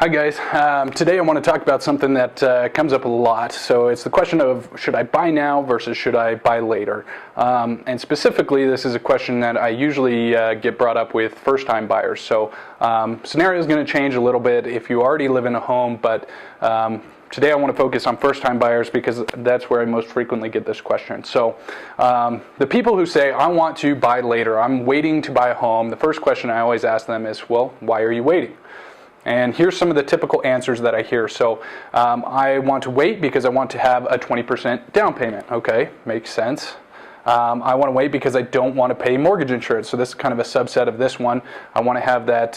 Hi guys, today I want to talk about something that comes up a lot. So it's the question of should I buy now versus should I buy later? And specifically this is a question that I usually get brought up with first-time buyers. So scenario is going to change a little bit if you already live in a home, but today I want to focus on first-time buyers because that's where I most frequently get this question. So the people who say, I want to buy later, I'm waiting to buy a home, the first question I always ask them is, well, why are you waiting? And here's some of the typical answers that I hear. So I want to wait because I want to have a 20% down payment. Okay, makes sense. I want to wait because I don't want to pay mortgage insurance. So this is kind of a subset of this one. I want to have that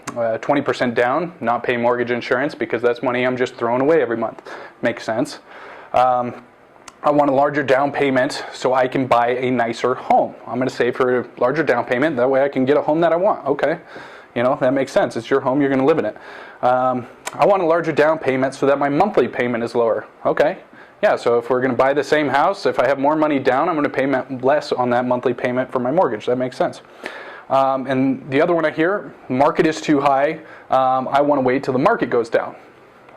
20% down, not pay mortgage insurance because that's money I'm just throwing away every month. Makes sense. I want a larger down payment so I can buy a nicer home. I'm going to save for a larger down payment. That way I can get a home that I want. Okay. You know, that makes sense. It's your home, you're going to live in it. I want a larger down payment so that my monthly payment is lower. Okay, yeah, so if we're going to buy the same house, if I have more money down, I'm going to pay less on that monthly payment for my mortgage. That makes sense. And the other one I hear, market is too high. I want to wait till the market goes down.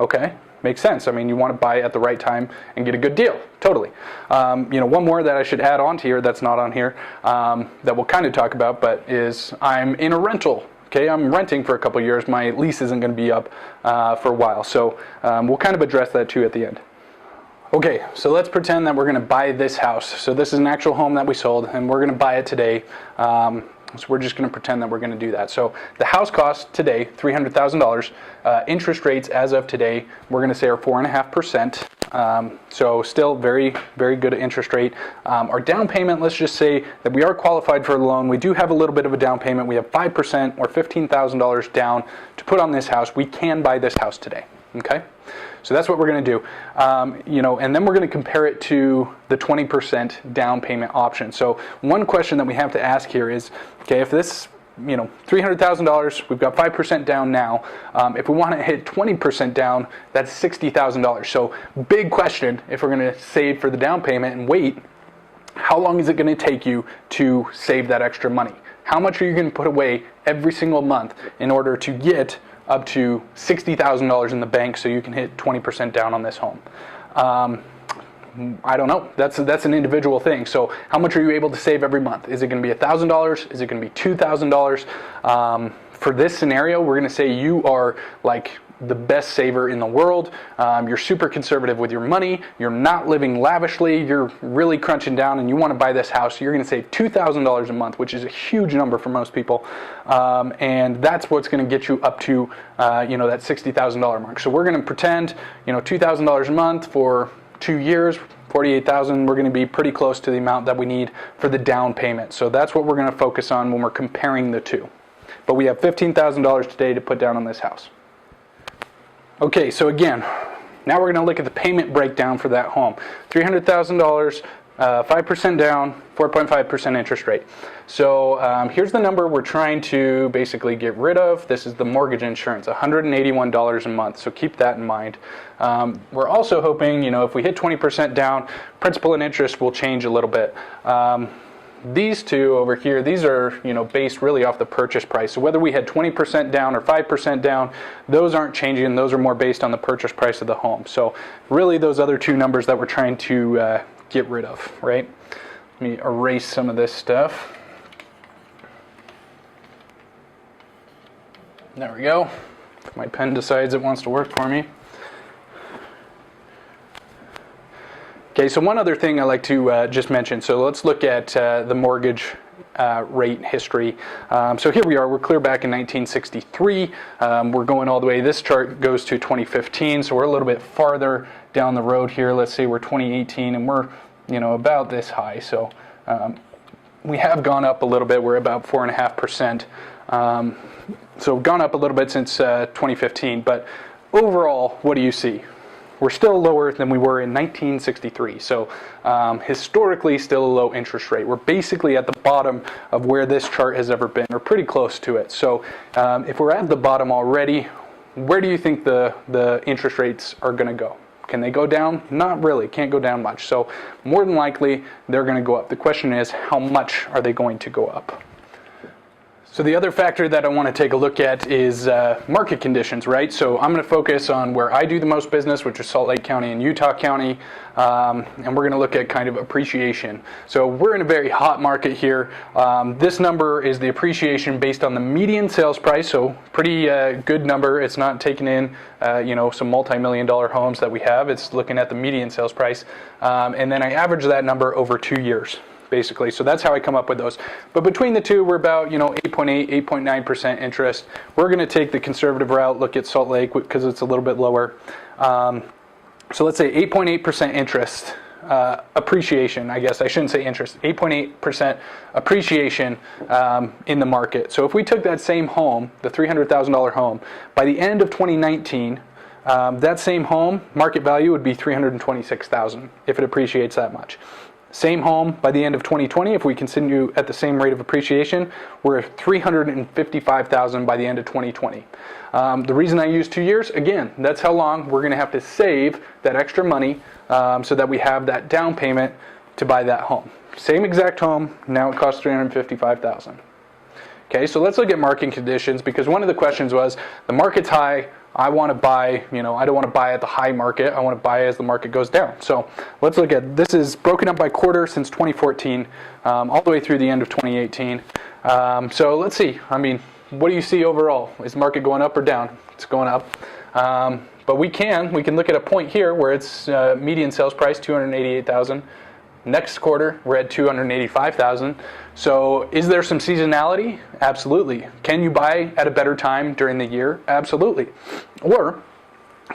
Okay, makes sense. I mean, you want to buy at the right time and get a good deal. Totally. You know, one more that I should add on to here that's not on here that we'll kind of talk about, but is I'm in a rental. Okay, I'm renting for a couple years. My lease isn't going to be up for a while. So we'll kind of address that too at the end. Okay, so let's pretend that we're going to buy this house. So this is an actual home that we sold, and we're going to buy it today. So we're just going to pretend that we're going to do that. So the house cost today, $300,000. Interest rates as of today, we're going to say are 4.5%. So still very, very good interest rate. Our down payment, let's just say that we are qualified for a loan. We do have a little bit of a down payment. We have 5% or $15,000 down to put on this house. We can buy this house today. Okay, so that's what we're going to do. You know, and then we're going to compare it to the 20% down payment option. So one question that we have to ask here is, okay, if this, you know, $300,000, we've got 5% down now. If we want to hit 20% down, that's $60,000. So big question, if we're going to save for the down payment and wait, how long is it going to take you to save that extra money? How much are you going to put away every single month in order to get up to $60,000 in the bank so you can hit 20% down on this home? I don't know. That's an individual thing. So how much are you able to save every month? Is it going to be $1,000? Is it going to be $2,000? For this scenario, we're going to say you are like the best saver in the world. You're super conservative with your money. You're not living lavishly. You're really crunching down and you want to buy this house. You're going to save $2,000 a month, which is a huge number for most people. And that's what's going to get you up to, you know, that $60,000 mark. So we're going to pretend, you know, $2,000 a month for 2 years, $48,000, we're going to be pretty close to the amount that we need for the down payment. So that's what we're going to focus on when we're comparing the two. But we have $15,000 today to put down on this house. Okay, so again, now we're going to look at the payment breakdown for that home. $300,000, 5% down, 4.5% interest rate. So here's the number we're trying to basically get rid of. This is the mortgage insurance, $181 a month. So keep that in mind. We're also hoping, you know, if we hit 20% down, principal and interest will change a little bit. These two over here, these are, you know, based really off the purchase price. So whether we had 20% down or 5% down, those aren't changing. Those are more based on the purchase price of the home. So really those other two numbers that we're trying to get rid of, right? Let me erase some of this stuff. There we go. If my pen decides it wants to work for me. Okay, so one other thing I like to just mention. So let's look at the mortgage rate history. So here we are. We're clear back in 1963. We're going all the way. This chart goes to 2015. So we're a little bit farther down the road here. Let's say we're 2018, and we're, you know, about this high. So we have gone up a little bit. We're about 4.5%. So we've gone up a little bit since 2015. But overall, what do you see? We're still lower than we were in 1963. So historically, still a low interest rate. We're basically at the bottom of where this chart has ever been, or pretty close to it. So if we're at the bottom already, where do you think the interest rates are going to go? Can they go down? Not really. Can't go down much. So more than likely, they're going to go up. The question is, how much are they going to go up? So the other factor that I want to take a look at is market conditions, right? So I'm going to focus on where I do the most business, which is Salt Lake County and Utah County, and we're going to look at kind of appreciation. So we're in a very hot market here. This number is the appreciation based on the median sales price, so pretty good number. It's not taking in some multi-million-dollar homes that we have. It's looking at the median sales price, and then I average that number over 2 years. Basically, so that's how I come up with those. But between the two, we're about 8.8, 8.9% interest. We're going to take the conservative route, look at Salt Lake because it's a little bit lower. So let's say 8.8% interest appreciation. I guess I shouldn't say interest. 8.8% appreciation in the market. So if we took that same home, the $300,000 home, by the end of 2019. That same home market value would be $326,000 if it appreciates that much. Same home by the end of 2020, if we continue at the same rate of appreciation, we're at $355,000 by the end of 2020. The reason I use 2 years, again, that's how long we're going to have to save that extra money so that we have that down payment to buy that home. Same exact home, now it costs $355,000. Okay, so let's look at market conditions, because one of the questions was, the market's high, I want to buy, I don't want to buy at the high market, I want to buy as the market goes down. So let's look at, this is broken up by quarter since 2014, all the way through the end of 2018. So let's see, what do you see overall? Is the market going up or down? It's going up. But we can look at a point here where it's median sales price, $288,000. Next quarter, we're at $285,000. So is there some seasonality? Absolutely. Can you buy at a better time during the year? Absolutely. Or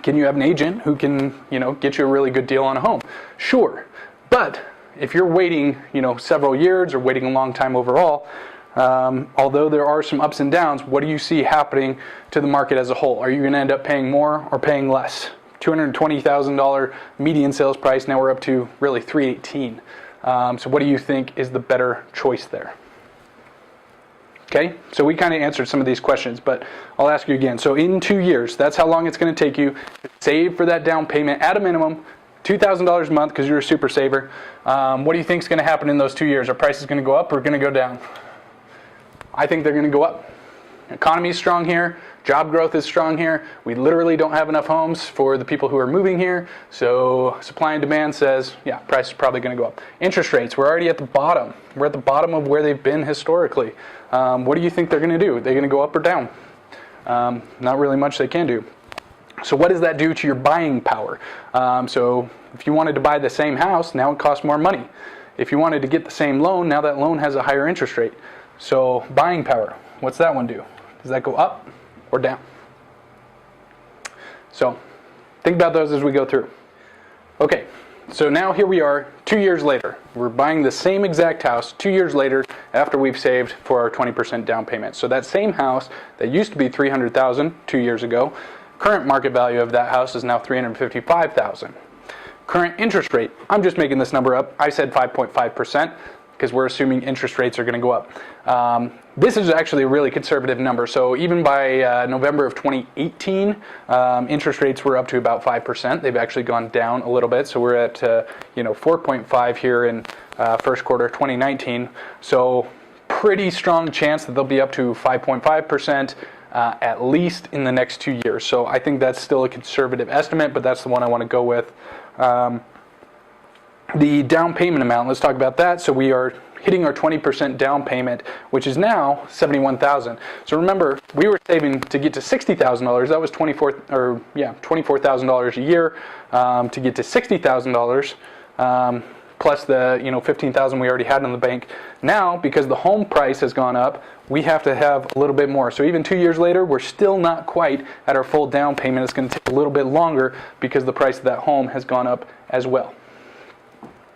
can you have an agent who can, get you a really good deal on a home? Sure. But if you're waiting, several years or waiting a long time overall, although there are some ups and downs, what do you see happening to the market as a whole? Are you going to end up paying more or paying less? $220,000 median sales price, now we're up to really $318,000. So what do you think is the better choice there? Okay, so we kind of answered some of these questions, but I'll ask you again. So in 2 years, that's how long it's going to take you to save for that down payment at a minimum, $2,000 a month because you're a super saver. What do you think is going to happen in those 2 years? Are prices going to go up or going to go down? I think they're going to go up. Economy is strong here. Job growth is strong here. We literally don't have enough homes for the people who are moving here. So supply and demand says, yeah, price is probably going to go up. Interest rates, we're already at the bottom. We're at the bottom of where they've been historically. What do you think they're going to do? Are they going to go up or down? Not really much they can do. So what does that do to your buying power? So if you wanted to buy the same house, now it costs more money. If you wanted to get the same loan, now that loan has a higher interest rate. So buying power, what's that one do? Does that go up or down? So think about those as we go through. Okay, so now here we are 2 years later. We're buying the same exact house 2 years later after we've saved for our 20% down payment. So that same house that used to be $300,000 2 years ago, current market value of that house is now $355,000. Current interest rate, I'm just making this number up. I said 5.5%. because we're assuming interest rates are going to go up. This is actually a really conservative number. So even by November of 2018, interest rates were up to about 5%. They've actually gone down a little bit. So we're at 4.5 here in first quarter 2019. So pretty strong chance that they'll be up to 5.5% at least in the next 2 years. So I think that's still a conservative estimate, but that's the one I want to go with. The down payment amount, let's talk about that. So we are hitting our 20% down payment, which is now $71,000. So remember, we were saving to get to $60,000. That was $24,000 a year to get to $60,000 plus the $15,000 we already had in the bank. Now, because the home price has gone up, we have to have a little bit more. So even 2 years later, we're still not quite at our full down payment. It's going to take a little bit longer because the price of that home has gone up as well.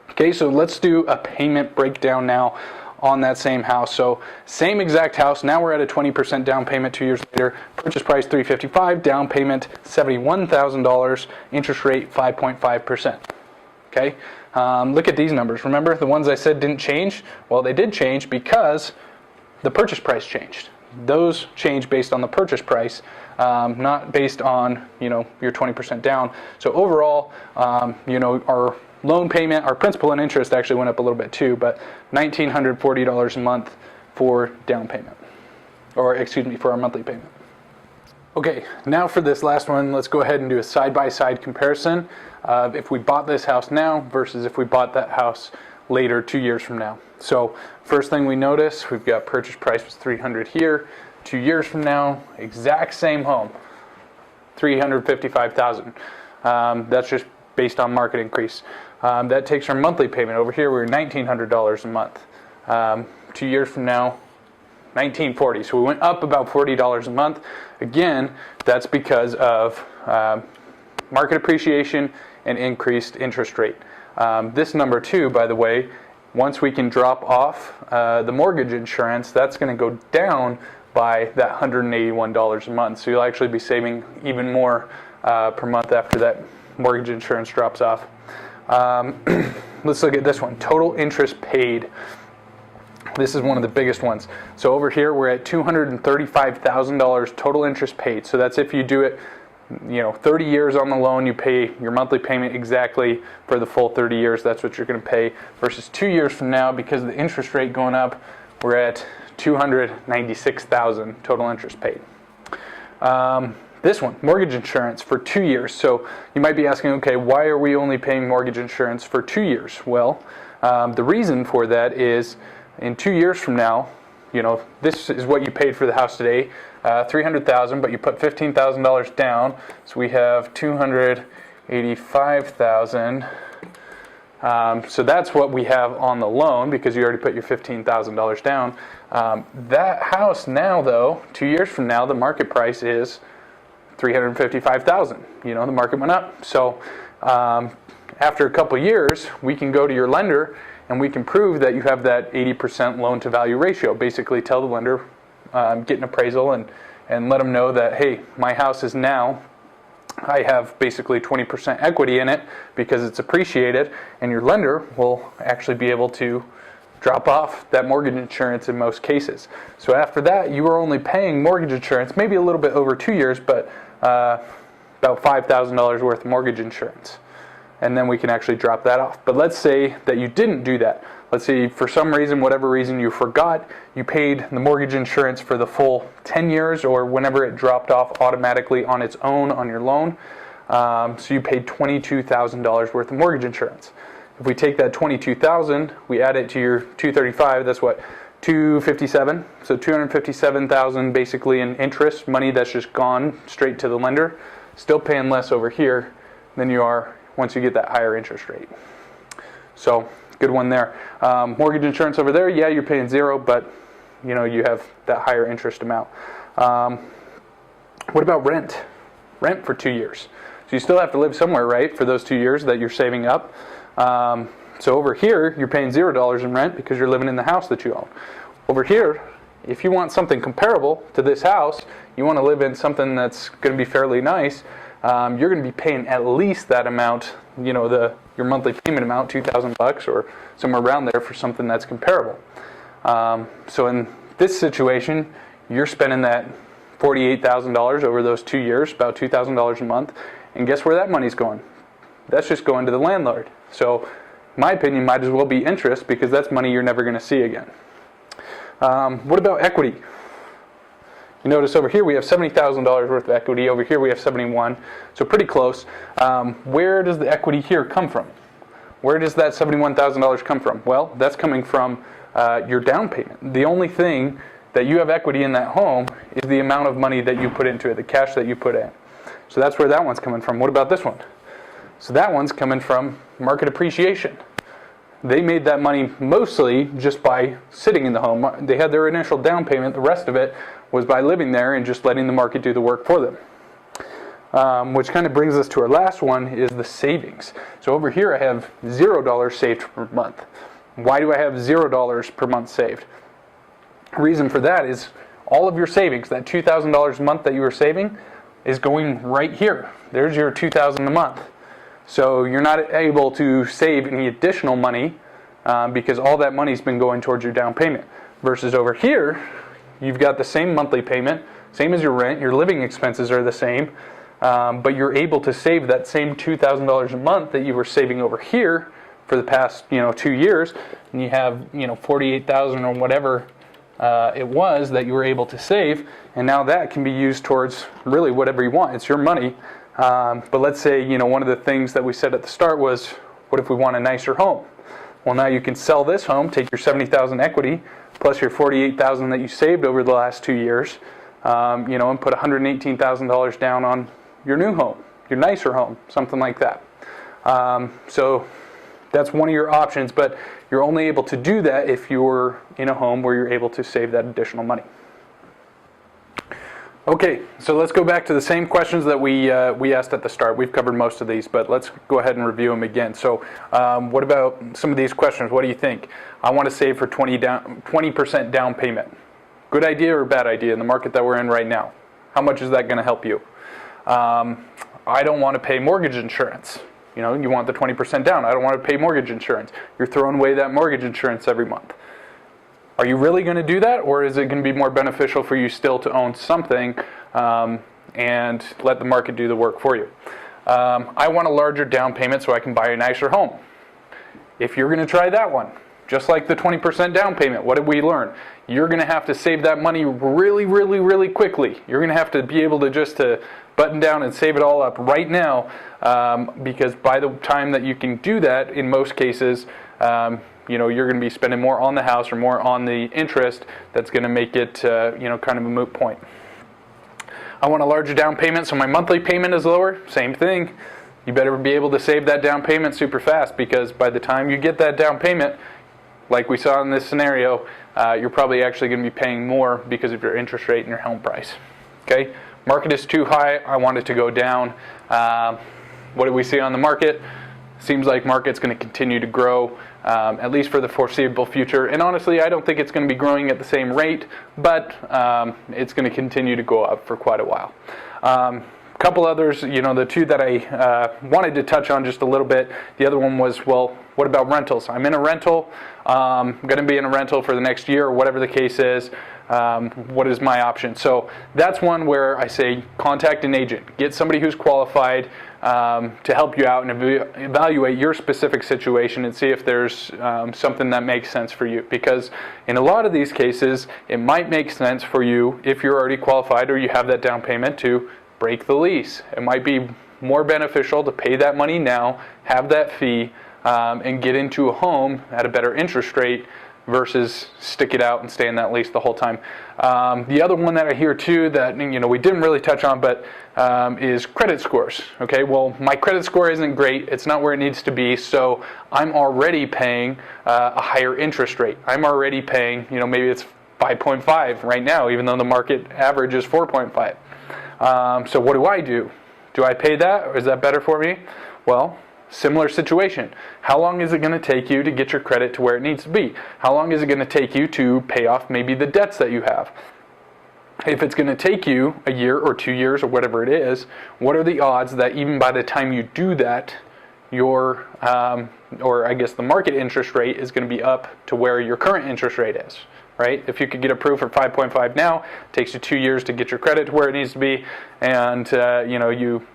Okay, so let's do a payment breakdown now on that same house. So same exact house. Now we're at a 20% down payment 2 years later. Purchase price $355,000, down payment $71,000, interest rate 5.5%. Okay, look at these numbers. Remember the ones I said didn't change? Well, they did change because the purchase price changed. Those change based on the purchase price, not based on your 20% down. So overall, our loan payment, our principal and interest actually went up a little bit too, but $1,940 a month for down payment. or excuse me, for our monthly payment. Okay, now for this last one, let's go ahead and do a side-by-side comparison of if we bought this house now versus if we bought that house later, 2 years from now. So first thing we notice, we've got purchase price was $300 here. 2 years from now, exact same home, $355,000. That's just based on market increase. That takes our monthly payment. Over here, we're $1,900 a month. 2 years from now, $1,940. So we went up about $40 a month. Again, that's because of market appreciation and increased interest rate. This number two, by the way, once we can drop off the mortgage insurance, that's going to go down by that $181 a month. So you'll actually be saving even more per month after that mortgage insurance drops off. Let's look at this one, total interest paid. This is one of the biggest ones. So over here we're at $235,000 total interest paid. So that's if you do it, 30 years on the loan, you pay your monthly payment exactly for the full 30 years. That's what you're going to pay. Versus 2 years from now, because of the interest rate going up, we're at $296,000 total interest paid. This one, mortgage insurance for 2 years. So you might be asking, okay, why are we only paying mortgage insurance for 2 years? Well, the reason for that is in 2 years from now, this is what you paid for the house today, $300,000, but you put $15,000 down, so we have $285,000. So that's what we have on the loan because you already put your $15,000 down. That house now, though, 2 years from now, the market price is $355,000. The market went up. So after a couple years, we can go to your lender and we can prove that you have that 80% loan to value ratio. Basically tell the lender, get an appraisal and let them know that, hey, my house is now, I have basically 20% equity in it because it's appreciated, and your lender will actually be able to drop off that mortgage insurance in most cases. So after that, you are only paying mortgage insurance, maybe a little bit over 2 years, but about $5,000 worth of mortgage insurance. And then we can actually drop that off. But let's say that you didn't do that. Let's say for some reason, whatever reason you forgot, you paid the mortgage insurance for the full 10 years or whenever it dropped off automatically on its own on your loan. So you paid $22,000 worth of mortgage insurance. If we take that $22,000, we add it to your $235,000, that's what? $257,000. So $257,000 basically in interest, money that's just gone straight to the lender. Still paying less over here than you are once you get that higher interest rate. So good one there. Mortgage insurance over there, yeah, you're paying zero, but you have that higher interest amount. What about rent? Rent for 2 years. So you still have to live somewhere, right, for those 2 years that you're saving up. So over here, you're paying $0 in rent because you're living in the house that you own. Over here, if you want something comparable to this house, you want to live in something that's going to be fairly nice, you're going to be paying at least that amount, your monthly payment amount, $2,000 or somewhere around there for something that's comparable. So in this situation, you're spending that $48,000 over those 2 years, about $2,000 a month, and guess where that money's going? That's just going to the landlord. So in my opinion, might as well be interest because that's money you're never going to see again. What about equity? You notice over here we have $70,000 worth of equity. Over here we have 71, so pretty close. Where does the equity here come from? Where does that $71,000 come from? Well, that's coming from your down payment. The only thing that you have equity in that home is the amount of money that you put into it, the cash that you put in. So that's where that one's coming from. What about this one? So that one's coming from market appreciation. They made that money mostly just by sitting in the home. They had their initial down payment. The rest of it was by living there and just letting the market do the work for them. Which kind of brings us to our last one, is the savings. So over here I have $0 saved per month. Why do I have $0 per month saved? The reason for that is all of your savings, that $2,000 a month that you were saving, is going right here. There's your $2,000 a month. So you're not able to save any additional money because all that money's been going towards your down payment. Versus over here, you've got the same monthly payment, same as your rent, your living expenses are the same, but you're able to save that same $2,000 a month that you were saving over here for the past 2 years, and you have $48,000 or whatever it was that you were able to save, and now that can be used towards really whatever you want. It's your money. But let's say, one of the things that we said at the start was, what if we want a nicer home? Well, now you can sell this home, take your $70,000 equity, plus your $48,000 that you saved over the last 2 years, and put $118,000 down on your new home, your nicer home, something like that. So that's one of your options, but you're only able to do that if you're in a home where you're able to save that additional money. Okay, so let's go back to the same questions that we asked at the start. We've covered most of these, but let's go ahead and review them again. So what about some of these questions? What do you think? I want to save for 20% down payment. Good idea or bad idea in the market that we're in right now? How much is that going to help you? I don't want to pay mortgage insurance. You want the 20% down. I don't want to pay mortgage insurance. You're throwing away that mortgage insurance every month. Are you really going to do that, or is it going to be more beneficial for you still to own something and let the market do the work for you? I want a larger down payment so I can buy a nicer home. If you're going to try that one, just like the 20% down payment, what did we learn? You're going to have to save that money really, really, really quickly. You're going to have to be able to button down and save it all up right now, because by the time that you can do that, in most cases, you're going to be spending more on the house or more on the interest. That's going to make it, kind of a moot point. I want a larger down payment so my monthly payment is lower. Same thing. You better be able to save that down payment super fast, because by the time you get that down payment, like we saw in this scenario, you're probably actually going to be paying more because of your interest rate and your home price. Okay? Market is too high. I want it to go down. What do we see on the market? Seems like market's going to continue to grow, at least for the foreseeable future. And honestly, I don't think it's going to be growing at the same rate, but it's going to continue to go up for quite a while. Couple others, the two that I wanted to touch on just a little bit. The other one was, well, what about rentals? I'm in a rental. I'm going to be in a rental for the next year or whatever the case is. What is my option? So that's one where I say contact an agent. Get somebody who's qualified to help you out and evaluate your specific situation and see if there's something that makes sense for you. Because in a lot of these cases, it might make sense for you, if you're already qualified or you have that down payment, to break the lease. It might be more beneficial to pay that money now, have that fee, and get into a home at a better interest rate versus stick it out and stay in that lease the whole time. The other one that I hear too that we didn't really touch on, but is credit scores. Okay, well, my credit score isn't great. It's not where it needs to be, so I'm already paying a higher interest rate. I'm already paying, maybe it's 5.5 right now, even though the market average is 4.5. So what do? Do I pay that, or is that better for me? Well, similar situation. How long is it going to take you to get your credit to where it needs to be? How long is it going to take you to pay off maybe the debts that you have? If it's going to take you a year or 2 years or whatever it is, what are the odds that even by the time you do that, your, or I guess the market interest rate is going to be up to where your current interest rate is? Right? If you could get approved for 5.5 now, it takes you 2 years to get your credit to where it needs to be, and you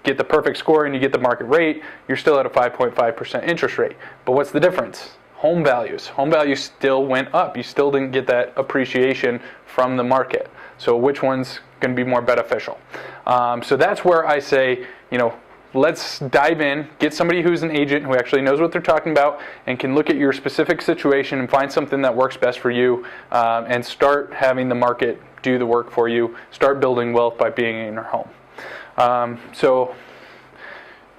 get the perfect score and you get the market rate, you're still at a 5.5% interest rate. But what's the difference? Home values. Home values still went up. You still didn't get that appreciation from the market. So which one's going to be more beneficial? So that's where I say, let's dive in, get somebody who's an agent who actually knows what they're talking about and can look at your specific situation and find something that works best for you, and start having the market do the work for you. Start building wealth by being in your home. So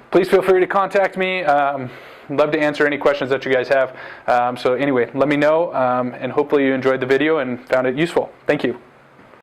please feel free to contact me. I'd love to answer any questions that you guys have. So anyway, let me know, and hopefully you enjoyed the video and found it useful. Thank you.